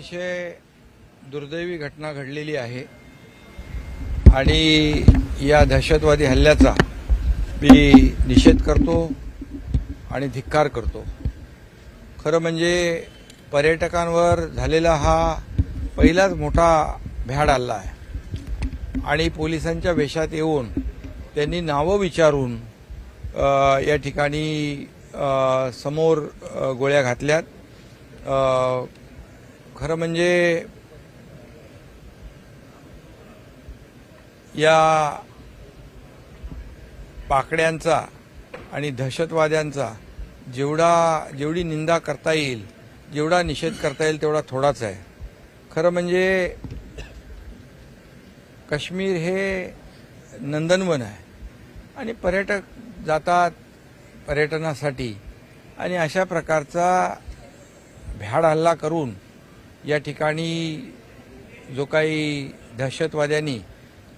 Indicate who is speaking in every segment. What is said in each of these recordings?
Speaker 1: अतिशय दुर्दैवी घटना घडलेली आहे आणि या दहशतवादी हल्ल्याचा मी निषेध करतो आणि धिक्कार करतो। खरं म्हणजे पर्यटकांवर झालेला हा पहिलाच मोठा भ्याड हल्ला आहे आणि पोलिसांच्या वेशात येऊन त्यांनी नावं विचारून या ठिकाणी समोर गोळ्या घातल्यात। खरं म्हणजे या पाकड्यांचा आणि दहशतवाद्यांचा जेवढी निंदा करता येईल, जेवढा निषेध करता येईल तेवढा थोडाच आहे। खरं म्हणजे काश्मीर हे नंदनवन आहे आणि पर्यटक जातात पर्यटनासाठी आणि अशा प्रकारचा भ्याड हल्ला करून या ठिकाणी जो काही दहशतवाद्यांनी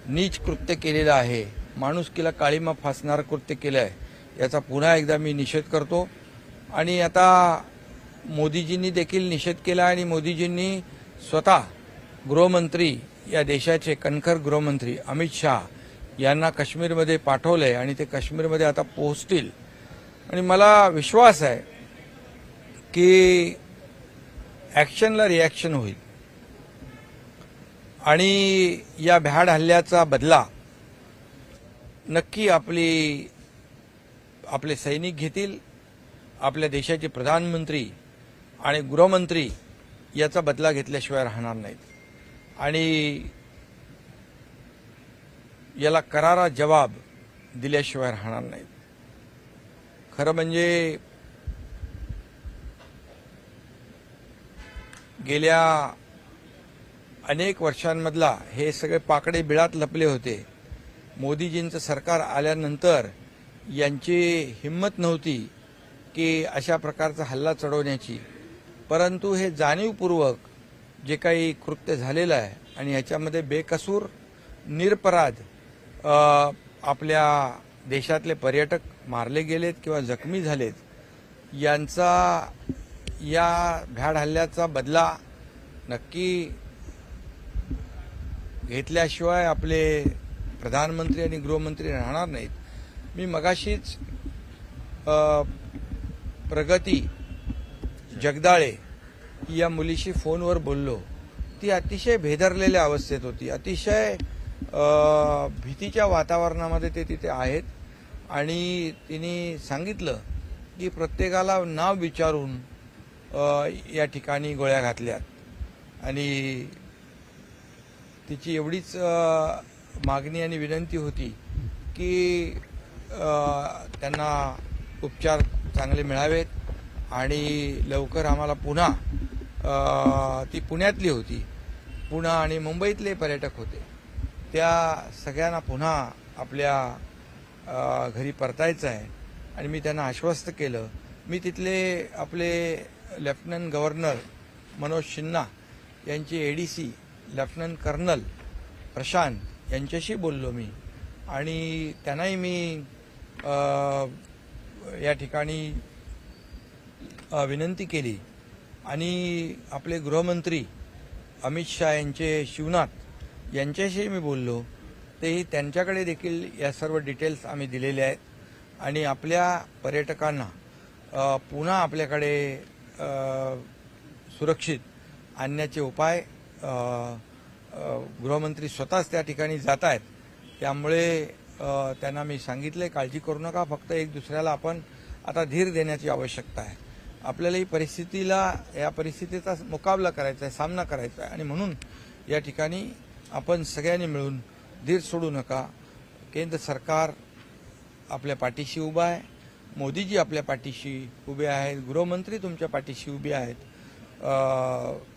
Speaker 1: नीच कृत्य केलेलं आहे, माणुसकीला काळीमा फासणारं कृत्य केलं आहे, याचा पुन्हा एकदा मी निषेध करतो। आणि आता मोदीजींनी देखील निषेध केला आणि मोदीजींनी स्वतः गृहमंत्री, या देशाचे कणखर गृहमंत्री अमित शहा यांना काश्मीरमध्ये पाठवलंय आणि ते काश्मीरमध्ये आता पोहोचतील आणि मला विश्वास आहे की ॲक्शनला रिॲक्शन होईल आणि या भ्याड हल्ल्याचा बदला नक्की आपले सैनिक घेतील। आपल्या देशाचे प्रधानमंत्री आणि गृहमंत्री याचा बदला घेतल्याशिवाय राहणार नाहीत आणि याला करारा जवाब दिल्याशिवाय राहणार नाहीत। खरं म्हणजे गेल्या अनेक वर्षांमधला हे सगळे पाकडे बिळात लपले होते। मोदीजींचं सरकार आल्यानंतर यांची हिंमत नव्हती की अशा प्रकारचा हल्ला चढवण्याची, परंतु हे जाणीवपूर्वक जे काही कृत्य झालेलं आहे आणि याच्यामध्ये बेकसूर निरपराध आपल्या देशातले पर्यटक मारले गेलेत किंवा जखमी झालेत, यांचा या भ्याड हल्ल्याचा बदला नक्की घेतल्याशिवाय आपले प्रधानमंत्री आणि गृहमंत्री राहणार नाहीत। मी मगाशीच प्रगती जगदाळे या मुलीशी फोनवर बोललो। ती अतिशय भेदरलेल्या अवस्थेत होती, अतिशय भीतीच्या वातावरणामध्ये ते तिथे आहेत आणि तिने सांगितलं की प्रत्येकाला नाव विचारून या ठिकाणी गोळ्या घातल्यात आणि तिची एवढीच मागणी आणि विनंती होती की त्यांना उपचार चांगले मिळावेत आणि लवकर आम्हाला पुन्हा, ती पुण्यातली होती, पुणे आणि मुंबईतले पर्यटक होते, त्या सगळ्यांना पुन्हा आपल्या घरी परतायचं आहे आणि मी त्यांना आश्वस्त केलं। मी तिथले आपले लेफ्टनंट गव्हर्नर मनोज सिन्हा यांचे एडीसी लेफ्टनंट कर्नल प्रशांत यांच्याशी बोललो मी आणि त्यांनाही मी या ठिकाणी विनंती केली आणि आपले गृहमंत्री अमित शहा यांचे शिवनाथ यांच्याशी मी बोललो, तेही त्यांच्याकडे देखील या सर्व डिटेल्स आम्ही दिलेले आहेत आणि आपल्या पर्यटकांना पुन्हा आपल्याकडे सुरक्षित आणण्याचे उपाय गृहमंत्री स्वतःच त्या ठिकाणी जात आहेत। त्यामुळे त्यांना मी सांगितले काळजी करू नका, फक्त एक दुसऱ्याला आपण आता धीर देण्याची आवश्यकता आहे। आपल्याला या परिस्थितीचा मुकाबला करायचा आहे, सामना करायचा आहे आणि म्हणून या ठिकाणी आपण सगळ्यांनी मिळून धीर सोडू नका। केंद्र सरकार आपल्या पाठीशी उभा आहे, मोदीजी आपल्या पाठीशी उभे आहेत, गृहमंत्री तुमच्या पाठीशी उभे आहेत,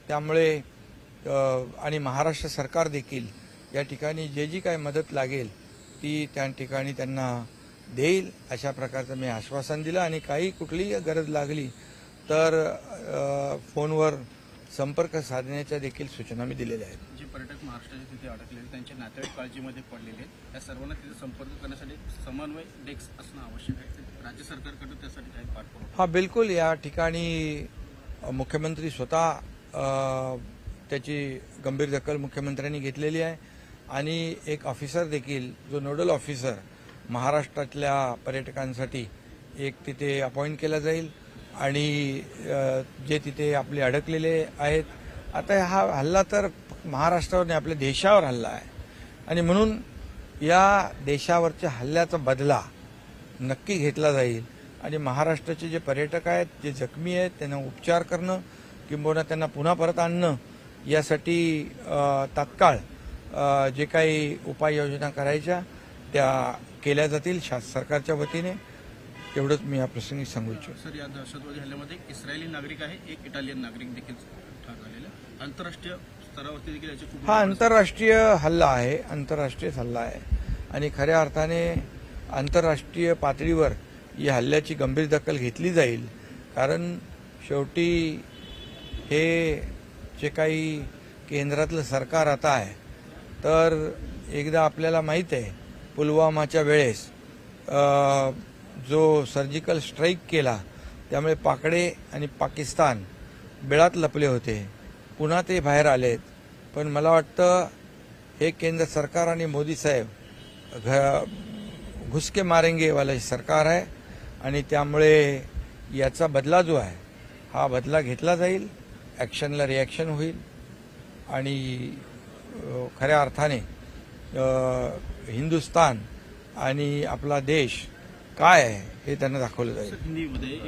Speaker 1: त्यामुळे आणि महाराष्ट्र सरकार देखील या ठिकाणी जी काही मदत लागेल ती त्या ठिकाणी त्यांना देईल अशा प्रकारचं मी आश्वासन दिलं आणि काही कुठलीही गरज लागली तर फोनवर संपर्क साधण्याच्या देखील सूचना मी दिलेल्या आहेत।
Speaker 2: जे पर्यटक महाराष्ट्राच्या तिथे अडकलेले त्यांचे नातेवाईक काळजीमध्ये पडलेले आहेत, त्या सर्वांना तिथे संपर्क करण्यासाठी समन्वय डेस्क असणं आवश्यक आहे। राज्य सरकारकडून त्यासाठी काही पाठपुरावा?
Speaker 1: हा, बिलकुल। या ठिकाणी मुख्यमंत्री स्वतः त्याची गंभीर दखल मुख्यमंत्र्यांनी घेतलेली आहे आणि एक ऑफिसर देखील जो नोडल ऑफिसर महाराष्ट्रातल्या पर्यटकांसाठी एक तिथे अपॉइंट केला जाईल आणि जे तिथे आपले अडकलेले आहेत. आता हा हल्ला तर महाराष्ट्रावर नाही, आपल्या देशावर हल्ला आहे आणि म्हणून या देशावरच्या हल्ल्याचा बदला नक्की घेतला जाईल आणि महाराष्ट्राचे जे पर्यटक आहेत, जे जखमी आहेत, त्यांना उपचार करणं किंबहुना त्यांना पुन्हा परत आणणं यासाठी तात्काळ जे काही उपाययोजना करायच्या त्या केल्या जातील सरकारच्या वतीने. एवढंच मी या प्रसंगी सांगू इच्छितो.
Speaker 2: सर, या दहशतवादी हल्ल्यामध्ये एक इस्रायली नागरिक आहे, एक इटालियन नागरिक देखील ठार झालेला आहे. आंतरराष्ट्रीय स्तरावरती देखील याची खूप
Speaker 1: हा आंतरराष्ट्रीय हल्ला आहे, आंतरराष्ट्रीय हल्ला आहे आणि खऱ्या अर्थाने आंतरराष्ट्रीय पातळीवर या हल्ल्याची गंभीर दखल घेतली जाईल. कारण शेवटी हे जे काही केंद्रातलं सरकार आता आहे, तर एकदा आपल्याला माहीत आहे पुलवामाच्या वेळेस जो सर्जिकल स्ट्राईक केला त्यामुळे पाकडे आणि पाकिस्तान बिळात लपले होते, पुन्हा ते बाहेर आलेत. पण मला वाटतं हे केंद्र सरकार आणि मोदी साहेब घुसके मारेंगे वाले सरकार आहे आणि त्यामुळे याचा बदला जो आहे हा बदला घेतला जाईल, ॲक्शनला रिॲक्शन होईल आणि खऱ्या अर्थाने हिंदुस्तान आणि आपला देश काय आहे हे त्यांना दाखवलं जाईल.
Speaker 2: हिंदीमध्ये